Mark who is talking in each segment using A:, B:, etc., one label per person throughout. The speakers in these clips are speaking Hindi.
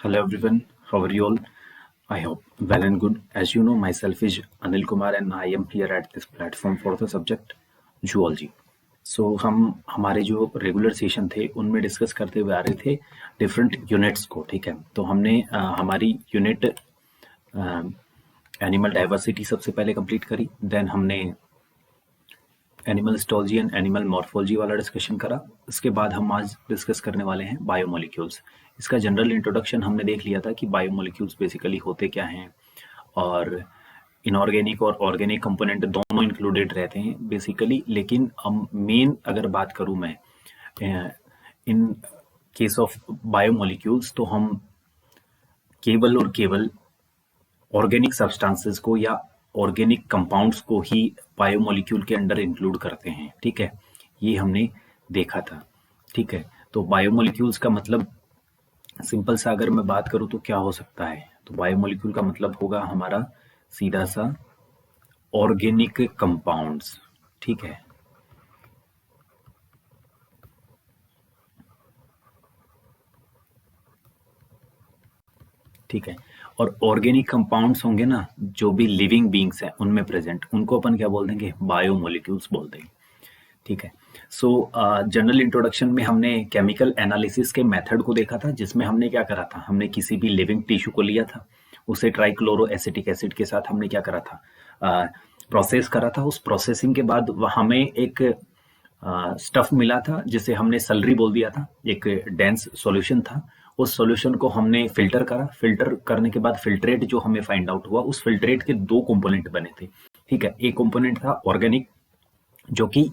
A: Hello everyone, how are you all? I hope well and good. As you know, myself is Anil Kumar and I am here at this platform for the subject zoology. हम हमारे जो रेगुलर सेशन थे उनमें डिस्कस करते हुए आ रहे थे डिफरेंट यूनिट्स को, ठीक है। तो हमने हमारी यूनिट एनिमल डाइवर्सिटी सबसे पहले कंप्लीट करी, देन हमने animal histology and animal morphology वाला डिस्कशन करा। इसके बाद हम आज डिस्कस करने वाले हैं बायोमोलिक्यूल्स। इसका जनरल इंट्रोडक्शन हमने देख लिया था कि बायोमोलिक्यूल्स बेसिकली होते क्या हैं, और इनऑर्गेनिक और ऑर्गेनिक कंपोनेंट दोनों इंक्लूडेड रहते हैं बेसिकली। लेकिन हम मेन अगर बात करूं मैं इन केस ऑफ बायोमोलिक्यूल्स, तो हम केवल और केवल ऑर्गेनिक सब्सटेंसेस को या ऑर्गेनिक कंपाउंड्स को ही बायोमोलिक्यूल के अंडर इंक्लूड करते हैं, ठीक है। ये हमने देखा था, ठीक है। तो बायोमोलिक्यूल्स का मतलब सिंपल सा अगर मैं बात करूं तो क्या हो सकता है, तो बायोमोलिक्यूल का मतलब होगा हमारा सीधा सा ऑर्गेनिक कंपाउंड्स, ठीक है। ठीक है, और ऑर्गेनिक कंपाउंड्स होंगे ना जो भी लिविंग बींग्स हैं उनमें प्रेजेंट, उनको अपन क्या बोल देंगे, बायोमोलिक्यूल्स बोल देंगे, ठीक है। सो जनरल इंट्रोडक्शन में हमने केमिकल एनालिसिस के मेथड को देखा था, जिसमें हमने क्या करा था, हमने किसी भी लिविंग टिश्यू को लिया था, उसे ट्राइक्लोरो एसिटिक एसिड के साथ हमने क्या करा था, प्रोसेस करा था। उस प्रोसेसिंग के बाद हमें एक स्टफ मिला था जिसे हमने सलरी बोल दिया था, एक डेंस सॉल्यूशन था। उस सॉल्यूशन को हमने फिल्टर करा, फिल्टर करने के बाद फिल्ट्रेट जो हमें फाइंड आउट हुआ, उस फिल्ट्रेट के दो कंपोनेंट बने थे, ठीक है। एक कंपोनेंट था ऑर्गेनिक जो कि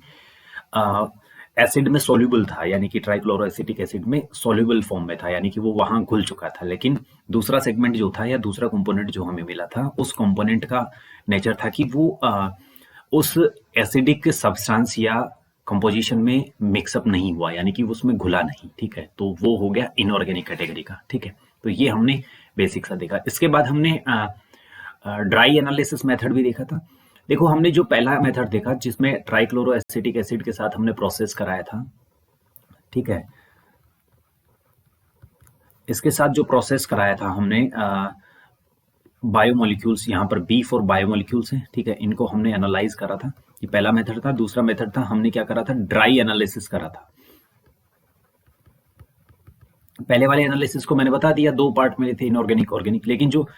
A: एसिड में सोल्यूबल था, यानी कि ट्राइक्लोरोएसिटिक एसिड में सोल्यूबल फॉर्म में था, यानी कि वो वहां घुल चुका था। लेकिन दूसरा सेगमेंट जो था या दूसरा कंपोनेंट जो हमें मिला था, उस कंपोनेंट का नेचर था कि वो उस एसिडिक सब्सटेंस या कंपोजिशन में मिक्सअप नहीं हुआ, यानी कि उसमें घुला नहीं, ठीक है। तो वो हो गया इनऑर्गेनिक कैटेगरी का, ठीक है। तो ये हमने बेसिक सा देखा। इसके बाद हमने ड्राई एनालिसिस मेथड भी देखा था। देखो, हमने जो पहला मेथड देखा जिसमें ट्राइक्लोरोएसिटिक एसिड के साथ हमने प्रोसेस कराया था, ठीक है। इसके साथ जो प्रोसेस कराया था हमने बायोमोलिक्यूल्स, यहाँ पर बी फॉर बायोमोलिक्यूल्स हैं, ठीक है। इनको हमने एनालाइज करा था, ये पहला मेथड था। दूसरा मेथड था, हमने क्या करा था, ड्राई एनालिसिस करा था। पहले वाले एनालिसिस को मैंने बता दिया, दो पार्ट में थे, इनऑर्गेनिक ऑर्गेनिक। लेकिन जो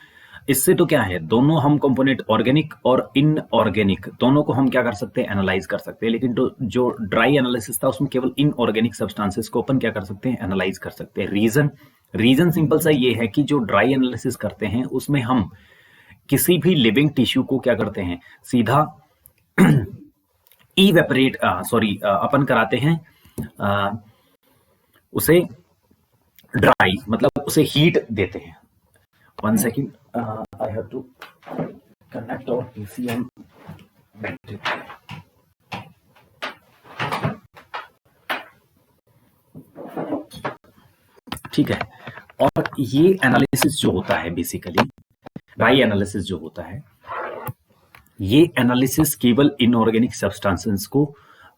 A: इससे तो क्या है, दोनों हम कंपोनेंट ऑर्गेनिक और इनऑर्गेनिक दोनों को हम क्या कर सकते हैं, एनालाइज कर सकते हैं। लेकिन जो ड्राई एनालिसिस था उसमें केवल इनऑर्गेनिक सब्सटेंसेस को अपन क्या कर सकते हैं, एनालाइज कर सकते हैं। रीजन सिंपल सा ये है कि जो ड्राई एनालिसिस करते हैं उसमें हम किसी भी लिविंग टिश्यू को क्या करते हैं, सीधा इवेपोरेट अपन कराते हैं उसे ड्राई, मतलब उसे हीट देते हैं। 1 second, I have to connect our PC and ठीक है। और ये एनालिसिस जो होता है बेसिकली, ड्राई एनालिसिस जो होता है, ये एनालिसिस केवल इनऑर्गेनिक सब्सटेंसेस को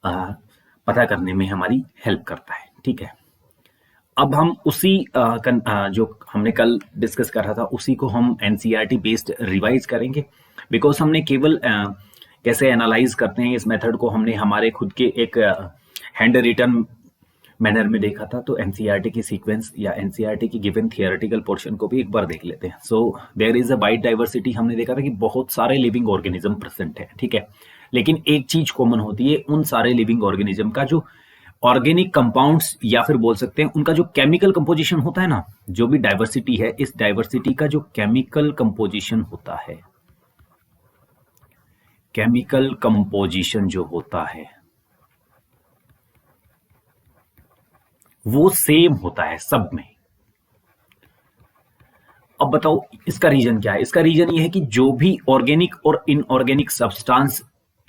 A: पता करने में हमारी हेल्प करता है, ठीक है। अब हम उसी जो हमने कल डिस्कस करा था उसी को हम एनसीईआरटी बेस्ड रिवाइज करेंगे, बिकॉज हमने केवल कैसे एनालाइज करते हैं इस मेथड को हमने हमारे खुद के एक हैंड रिटन मैनर में देखा था। तो एनसीईआरटी की सीक्वेंस या एनसीईआरटी की गिवन थियोरेटिकल पोर्शन को भी एक बार देख लेते हैं। So there is a wide diversity, हमने देखा था कि बहुत सारे लिविंग ऑर्गेनिज्म प्रेजेंट है, ठीक है। लेकिन एक चीज कॉमन होती है उन सारे लिविंग ऑर्गेनिज्म का, जो ऑर्गेनिक कंपाउंड्स या फिर बोल सकते हैं उनका जो केमिकल कंपोजिशन होता है ना, जो भी डाइवर्सिटी है, इस डाइवर्सिटी का जो केमिकल कंपोजिशन होता है, केमिकल कंपोजिशन जो होता है वो सेम होता है सब में। अब बताओ इसका रीजन क्या है। इसका रीजन ये है कि जो भी ऑर्गेनिक और इनऑर्गेनिक सब्सटेंस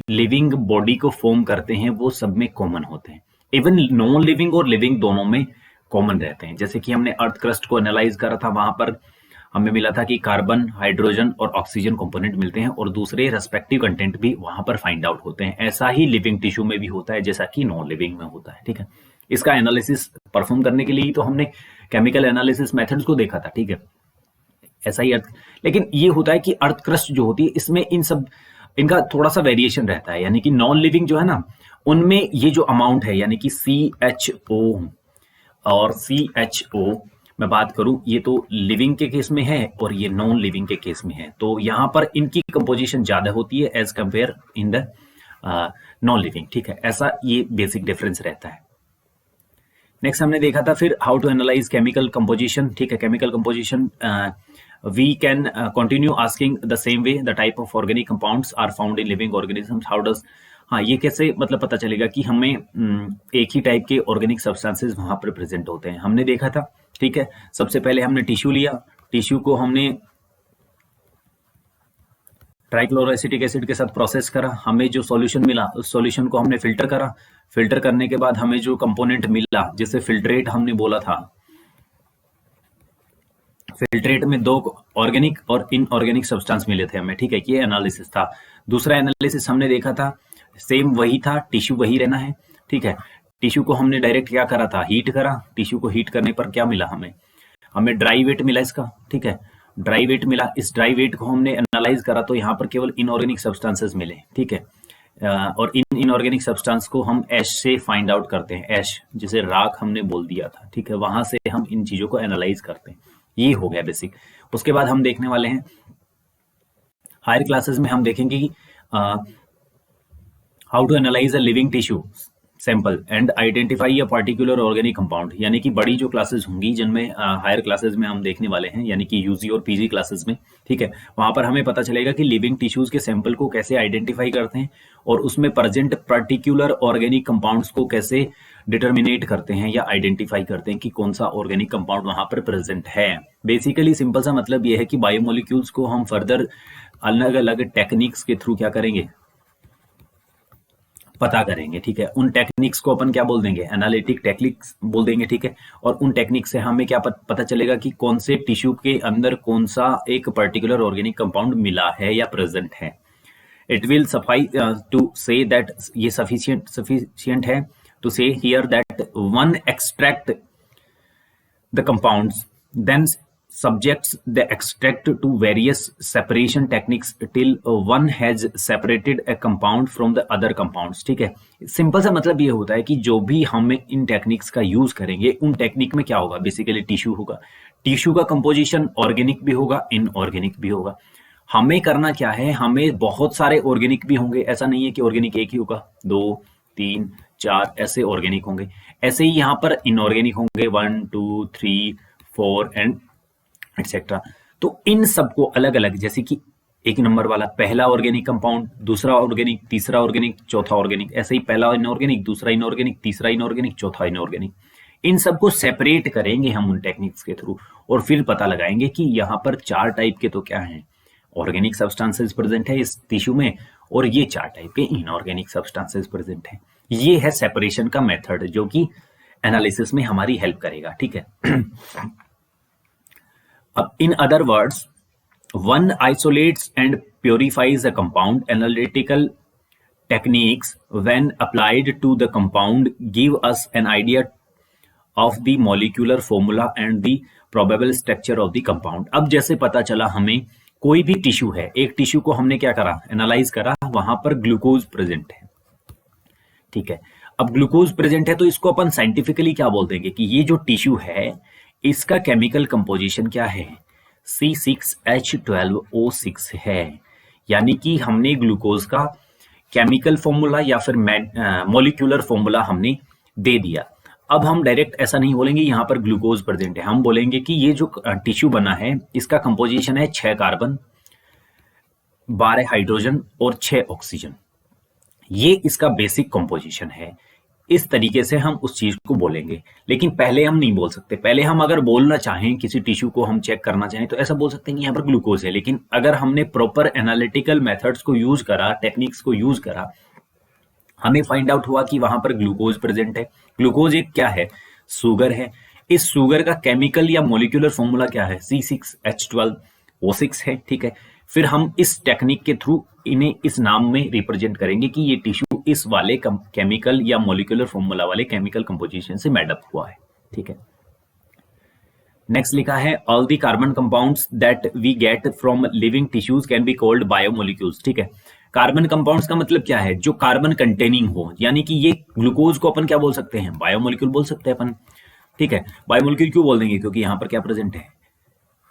A: लिविंग बॉडी को फॉर्म करते हैं वो सब में कॉमन होते हैं। इवन नॉन लिविंग और लिविंग दोनों में कॉमन रहते हैं। जैसे कि हमने अर्थ क्रस्ट को एनालाइज करा था, वहां पर हमें मिला था कि कार्बन, हाइड्रोजन और ऑक्सीजन कंपोनेंट मिलते हैं और दूसरे रेस्पेक्टिव कंटेंट भी वहां पर फाइंड आउट होते हैं। ऐसा ही लिविंग टिश्यू में भी होता है जैसा कि नॉन लिविंग में होता है, ठीक है। इसका एनालिसिस परफॉर्म करने के लिए ही तो हमने केमिकल एनालिसिस मेथड्स को देखा था, ठीक है। ऐसा ही अर्थ, लेकिन ये होता है कि अर्थ क्रस्ट जो होती है इसमें इनका थोड़ा सा वेरिएशन रहता है, यानी कि नॉन लिविंग जो है ना उनमें ये जो अमाउंट है यानी कि CHO और CHO मैं बात करूं, ये तो लिविंग के केस में है और ये नॉन लिविंग के केस में है, तो यहां पर इनकी कंपोजिशन ज्यादा होती है as compare in the non living, ठीक है। ऐसा ये बेसिक डिफरेंस रहता है। नेक्स्ट हमने देखा था फिर how to analyse chemical composition, ठीक है। Chemical composition we can continue asking the same way, the type of organic compounds are found in living organisms, how does, हाँ ये कैसे मतलब पता चलेगा कि हमें एक ही टाइप के ऑर्गेनिक सब्सटेंसेस वहां पर प्रेजेंट होते हैं, हमने देखा था, ठीक है। सबसे पहले हमने टिश्यू लिया, टिश्यू को हमने ट्राइक्लोरोएसिटिक एसिड के साथ प्रोसेस करा, हमें जो सॉल्यूशन मिला उस सॉल्यूशन को हमने फिल्टर करा, फिल्टर करने के बाद हमें जो कंपोनेंट मिला जिसे फिल्ट्रेट हमने बोला था, फिल्ट्रेट में 2 ऑर्गेनिक और इनऑर्गेनिक सब्सटेंस मिले थे हमें, ठीक है। ये एनालिसिस था। दूसरा एनालिसिस हमने देखा था, सेम वही था, टिश्यू वही रहना है, ठीक है। टिश्यू को हमने डायरेक्ट क्या करा था, हीट करा, टिश्यू को हीट करने पर क्या मिला हमें ड्राई वेट मिला इसका, ठीक है। ड्राई वेट मिला, इस ड्राई वेट को हमने एनालाइज करा तो यहाँ पर केवल इनऑर्गेनिक सब्सटेंसेस मिले, ठीक है। और इनऑर्गेनिक सब्सटेंस को हम ऐश से फाइंड आउट करते हैं, ऐश जिसे राख हमने बोल दिया था, ठीक है, वहां से हम इन चीजों को एनालाइज करते हैं। ये हो गया बेसिक। उसके बाद हम देखने वाले हैं हायर क्लासेस में हम देखेंगे कि how to analyse a living tissue sample and identify a particular organic compound, यानी कि बड़ी जो क्लासेस होंगी जिनमें हायर क्लासेस में हम देखने वाले हैं, यानी कि यूजी और पीजी क्लासेस में, ठीक है, वहां पर हमें पता चलेगा कि लिविंग टिश्यूज के सैंपल को कैसे आइडेंटिफाई करते हैं और उसमें प्रेजेंट पर्टिकुलर ऑर्गेनिक कंपाउंड्स को कैसे डिटर्मिनेट करते हैं या आइडेंटिफाई करते हैं कि कौन सा ऑर्गेनिक कंपाउंड वहां पर प्रेजेंट है। बेसिकली सिंपल सा मतलब यह है कि बायोमोलिक्यूल्स को हम फर्दर अलग अलग टेक्निक्स के थ्रू क्या करेंगे, पता करेंगे, ठीक है। उन टेक्निक्स को अपन क्या बोल देंगे, एनालिटिक टेक्निक्स बोल देंगे, ठीक है। और उन टेक्निक से हमें क्या पता चलेगा कि कौन से टिश्यू के अंदर कौन सा एक पर्टिकुलर ऑर्गेनिक कंपाउंड मिला है या प्रेजेंट है। It will suffice to say that, ये सफिशिएंट है to say here that one extract the compounds then subjects the extract to various separation techniques till one has separated a compound from the other compounds, ठीक है। सिंपल सा मतलब ये होता है कि जो भी हम इन टेक्निक्स का यूज करेंगे उन टेक्निक में क्या होगा, बेसिकली टिश्यू होगा, टिश्यू का कंपोजिशन ऑर्गेनिक भी होगा इनऑर्गेनिक भी होगा। हमें करना क्या है, हमें बहुत सारे ऑर्गेनिक भी होंगे, ऐसा नहीं है कि ऑर्गेनिक एक ही होगा, 2 3 4 ऐसे ऑर्गेनिक होंगे, ऐसे ही यहाँ पर इनऑर्गेनिक होंगे 1 2 3 4 एंड एक्सेट्रा। तो इन सबको अलग अलग, जैसे कि एक नंबर वाला पहला ऑर्गेनिक कंपाउंड, दूसरा ऑर्गेनिक, तीसरा ऑर्गेनिक, चौथा ऑर्गेनिक, ऐसे ही पहला इनऑर्गेनिक, दूसरा इनऑर्गेनिक, तीसरा इनऑर्गेनिक, चौथा इनऑर्गेनिक, इन सबको सेपरेट करेंगे हम उन टेक्निक्स के थ्रू और फिर पता लगाएंगे कि यहाँ पर 4 टाइप के तो क्या हैं, ऑर्गेनिक सब्सटेंसेस प्रेजेंट है इस टिश्यू में और ये 4 टाइप के इनऑर्गेनिक सब्सटेंसेस प्रेजेंट है। ये है सेपरेशन का मेथड जो कि एनालिसिस में हमारी हेल्प करेगा, ठीक है। अब in other words, one isolates and purifies a compound. Analytical techniques, when applied to the compound, give us an idea of the molecular formula and the probable structure of the compound. अब जैसे पता चला हमें कोई भी टिश्यू है, एक टिश्यू को हमने क्या करा, एनालाइज करा, वहां पर ग्लूकोज प्रेजेंट है, ठीक है। अब ग्लूकोज प्रेजेंट है तो इसको अपन साइंटिफिकली क्या बोल देंगे कि ये जो टिश्यू है इसका केमिकल कंपोजिशन क्या है, C6H12O6 है, यानी कि हमने ग्लूकोज का केमिकल फॉर्मूला या फिर मॉलिक्यूलर फॉर्मूला हमने दे दिया। अब हम डायरेक्ट ऐसा नहीं बोलेंगे यहाँ पर ग्लूकोज प्रेजेंट है, हम बोलेंगे कि ये जो टिश्यू बना है इसका कंपोजिशन है 6 कार्बन 12 हाइड्रोजन और 6 ऑक्सीजन, ये इसका बेसिक कंपोजिशन है। इस तरीके से हम उस चीज को बोलेंगे, लेकिन पहले हम नहीं बोल सकते। पहले हम अगर बोलना चाहें, किसी टिश्यू को हम चेक करना चाहें तो ऐसा बोल सकते हैं कि यहाँ पर ग्लूकोज है, लेकिन अगर हमने प्रॉपर एनालिटिकल मेथड्स को यूज करा, टेक्निक्स को यूज करा, हमें फाइंड आउट हुआ कि वहां पर ग्लूकोज प्रेजेंट है। ग्लूकोज एक क्या है, शुगर है। इस शुगर का केमिकल या मोलिकुलर फॉर्मूला क्या है, C6H12O6 है, ठीक है। फिर हम इस टेक्निक के थ्रू इन्हें इस नाम में रिप्रेजेंट करेंगे कि ये टिश्यू इस वाले केमिकल या मॉलिक्यूलर फॉर्मूला वाले केमिकल कंपोजिशन से मेडअप हुआ है। ठीक है, नेक्स्ट लिखा है all the carbon compounds that we get from living tissues can be called biomolecules. ठीक है, कार्बन कंपाउंड्स का मतलब क्या है, जो कार्बन कंटेनिंग हो, यानी कि ये ग्लूकोज को अपन क्या बोल सकते हैं, बायोमोलिक्यूल बोल सकते हैं अपन। ठीक है, बायोमोलिक्यूल क्यों बोल देंगे, क्योंकि यहाँ पर क्या प्रेजेंट है,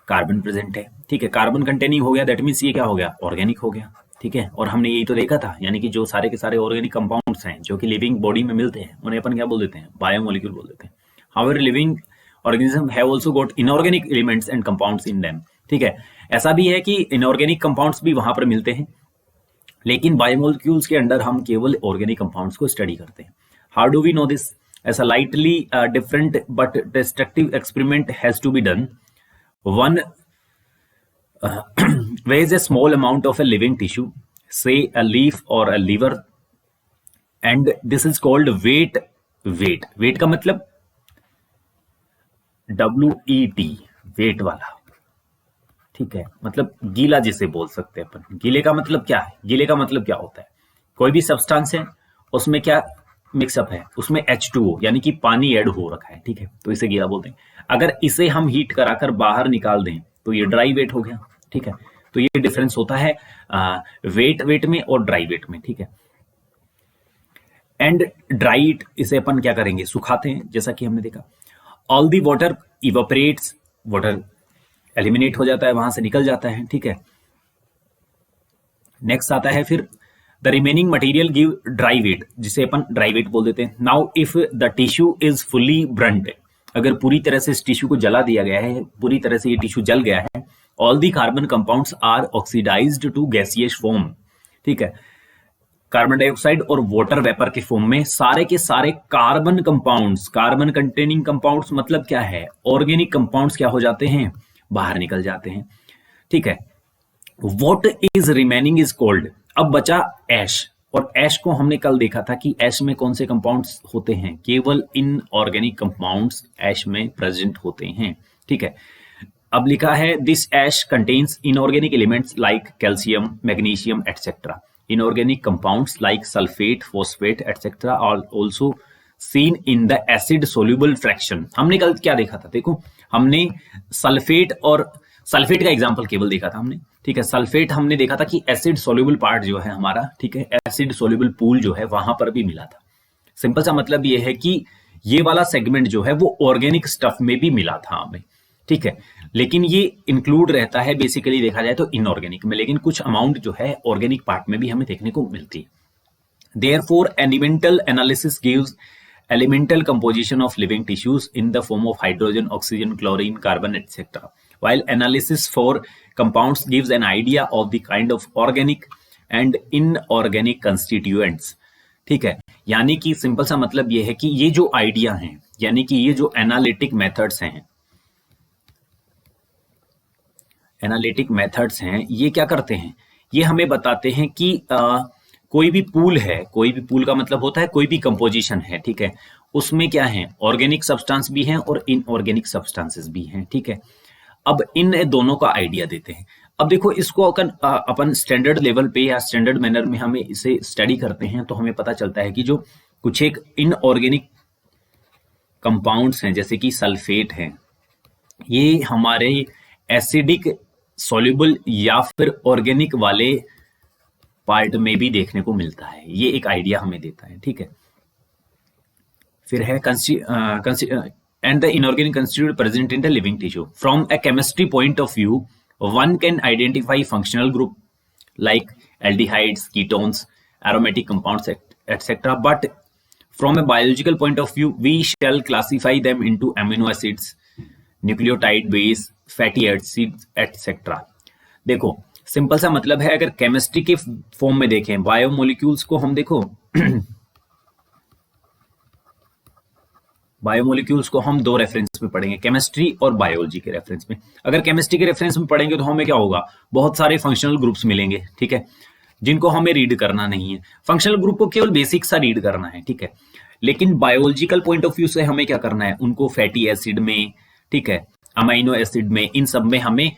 A: कार्बन प्रेजेंट है। ठीक है, कार्बन कंटेनिंग हो गया, दैट मीन्स ये क्या हो गया, ऑर्गेनिक हो गया। ठीक है, और हमने यही तो देखा था, यानी कि जो सारे के सारे ऑर्गेनिक कंपाउंड्स हैं जो कि लिविंग बॉडी में मिलते हैं उन्हें अपन क्या बोल देते हैं, बायोमोलिक्यूल बोल देते हैं। However living organism have also got inorganic elements and compounds in them. ठीक है, ऐसा भी है कि इनऑर्गेनिक कंपाउंड्स भी वहां पर मिलते हैं, लेकिन बायोमोलिक्यूल्स के अंडर हम केवल ऑर्गेनिक कंपाउंड्स को स्टडी करते हैं। How do we know this, as a slightly different but destructive experiment has to be done. One weighs a small amount of a living tissue, say a leaf or a liver, and this is called weight. Weight का मतलब WET, weight वाला। ठीक है, मतलब गीला जिसे बोल सकते हैं अपन। गीले का मतलब क्या है, गीले का मतलब क्या होता है, कोई भी सब्सटेंस है उसमें क्या मिक्सअप है, उसमें H2O यानी कि पानी ऐड हो रखा है। ठीक है, तो इसे गीला बोलते हैं। अगर इसे हम हीट कराकर बाहर निकाल दें तो ये ड्राई वेट हो गया। ठीक है, तो ये डिफरेंस होता है वेट में और ड्राई वेट में। ठीक है, एंड ड्राई इसे अपन क्या करेंगे, सुखाते हैं, जैसा कि हमने देखा। All the water evaporates, water eliminate हो जाता है, वहां से निकल जाता है। ठीक है, नेक्स्ट आता है फिर the remaining material give dry weight, जिसे अपन ड्राई वेट बोल देते हैं। Now if the tissue is fully burnt, अगर पूरी तरह से इस टिश्यू को जला दिया गया है, पूरी तरह से ये टिश्यू जल गया है, all the carbon compounds are oxidised to gaseous form. ठीक है, कार्बन डाइऑक्साइड और वाटर वेपर के फॉर्म में सारे के सारे carbon compounds, carbon containing compounds मतलब क्या है, ऑर्गेनिक कंपाउंड्स क्या हो जाते हैं, बाहर निकल जाते हैं। ठीक है, what is remaining is called, अब बचा ऐश, और ऐश को हमने कल देखा था कि ऐश में कौन से कंपाउंड्स होते हैं, केवल इनऑर्गेनिक कंपाउंड्स ऐश में प्रेजेंट होते हैं। ठीक है, अब लिखा है this ash contains inorganic elements like calcium, magnesium etcetera. Inorganic compounds like sulphate, phosphate etcetera are also seen in the acid soluble fraction. हमने कल क्या देखा था, देखो हमने सल्फेट का एग्जांपल केवल देखा था हमने। ठीक है, सल्फेट हमने देखा था कि एसिड सोल्यूबल पार्ट जो है हमारा, ठीक है, एसिड सोल्यूबल पूल जो है वहां पर भी मिला था। सिंपल सा मतलब ये है कि ये वाला सेगमेंट जो है वो ऑर्गेनिक स्टफ में भी मिला था हमें। ठीक है, लेकिन ये इंक्लूड रहता है बेसिकली देखा जाए तो इनऑर्गेनिक में, लेकिन कुछ अमाउंट जो है ऑर्गेनिक पार्ट में भी हमें देखने को मिलती है। Therefore elemental analysis gives elemental composition of living tissues in the form of hydrogen, oxygen, chlorine, carbon, etc. While analysis for compounds gives an idea of the kind of organic and inorganic constituents. ठीक है, यानी कि सिंपल सा मतलब ये है कि ये जो आइडिया हैं, यानी कि ये जो एनालिटिक मेथड्स हैं, ये क्या करते हैं, ये हमें बताते हैं कि कोई भी पूल है, कोई भी पूल का मतलब होता है कोई भी कंपोजिशन है। ठीक है, उसमें क्या है, ऑर्गेनिक सब्सटेंस भी हैं और इनऑर्गेनिक सब्सटेंसेस भी हैं। ठीक है, अब इन दोनों का आइडिया देते हैं। अब देखो इसको अपन स्टैंडर्ड लेवल पे या स्टैंडर्ड मैनर में हमें इसे स्टडी करते हैं तो हमें पता चलता है कि जो कुछ एक इनऑर्गेनिक कंपाउंड्स हैं जैसे कि सल्फेट हैं, ये हमारे एसिडिक सॉल्युबल या फिर ऑर्गेनिक वाले पार्ट में भी देखने को मिलता है। ये एक आइडिया हमें देता है। ठीक है, फिर है and the inorganic constitute present in the living tissue. From a chemistry point of view one can identify functional group like aldehydes, ketones, aromatic compounds etcetera, but from a biological point of view we shall classify them into amino acids, nucleotide base, fatty acids etcetera. देखो सिंपल सा मतलब है, अगर केमिस्ट्री के फॉर्म में देखें बायोमोलिक्यूल्स को, हम देखो बायोमोलिक्यूल्स को हम दो रेफरेंस में पढ़ेंगे, केमिस्ट्री और बायोलॉजी के रेफरेंस में। अगर केमिस्ट्री के रेफरेंस में पढ़ेंगे तो हमें क्या होगा, बहुत सारे फंक्शनल ग्रुप्स मिलेंगे। ठीक है, जिनको हमें रीड करना नहीं है, फंक्शनल ग्रुप को केवल बेसिक सा रीड करना है। ठीक है, लेकिन बायोलॉजिकल पॉइंट ऑफ व्यू से हमें क्या करना है, उनको फैटी एसिड में, ठीक है, अमाइनो एसिड में, इन सब में हमें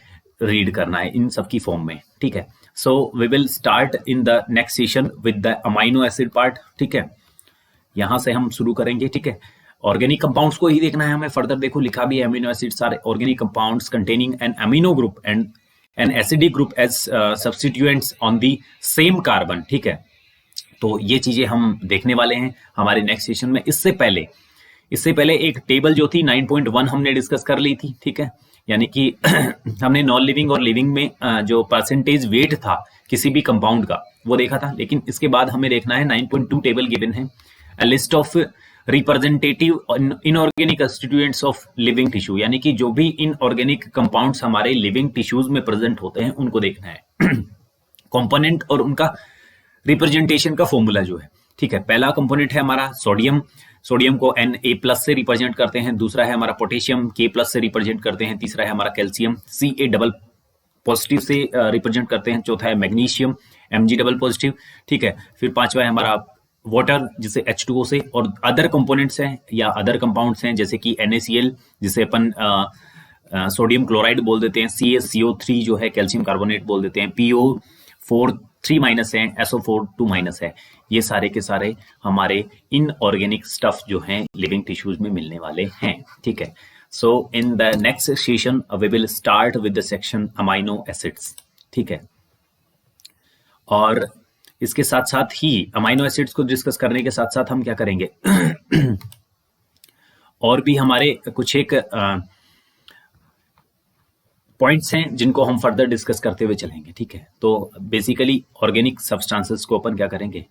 A: रीड करना है, इन सब की फॉर्म में। ठीक है, so we will start in the next session with the amino acid part, ठीक है। यहां से हम शुरू करेंगे, ठीक है। ऑर्गेनिक कंपाउंड्स को ही देखना है हमें फर्दर। देखो लिखा भी है amino acids are organic compounds containing an amino group and an acidic group as substituents on the same carbon, ठीक है। तो ये चीजें हम देखने वाले हैं हमारे नेक्स्ट सेशन में। इससे पहले एक टेबल जो थी 9.1 हमने डिस्कस कर ली थी, ठीक है। यानी कि हमने नॉन लिविंग और लिविंग में जो परसेंटेज वेट था किसी भी कंपाउंड का वो देखा था। लेकिन इसके बाद हमें देखना है 9.2 टेबल गिवन है, a list of representative inorganic constituents of living tissue, यानी कि जो भी इनऑर्गेनिक कंपाउंड्स हमारे लिविंग टिश्यूज में प्रेजेंट होते हैं उनको देखना है। कंपोनेंट और उनका रिप्रेजेंटेशन का फॉर्मूला जो है, ठीक है। पहला कंपोनेंट है हमारा सोडियम, सोडियम को Na+ से रिप्रेजेंट करते हैं। दूसरा है हमारा पोटेशियम, K+ से रिप्रेजेंट करते हैं। तीसरा है हमारा कैल्शियम, Ca+ से रिप्रेजेंट करते हैं। चौथा है मैग्नीशियम, Mg+, ठीक है। फिर पांचवा है हमारा वाटर जिसे H2O से, और अदर कंपोनेंट्स हैं या अदर कंपाउंड्स हैं जैसे कि NaCl जिसे अपन सोडियम क्लोराइड बोल देते हैं, CaCO3 जो है कैल्शियम कार्बोनेट बोल देते हैं, PO4 3- है, SO4 2- है। ये सारे के सारे हमारे इनऑर्गेनिक स्टफ जो हैं लिविंग टिश्यूज में मिलने वाले हैं, ठीक है। So in the next session we will start with the section amino acids, ठीक है। और इसके साथ साथ ही अमाइनो एसिड्स को डिस्कस करने के साथ साथ हम क्या करेंगे और भी हमारे कुछ एक पॉइंट्स हैं जिनको हम फर्दर डिस्कस करते हुए चलेंगे, ठीक है। तो बेसिकली ऑर्गेनिक सब्सटेंसेस को अपन क्या करेंगे,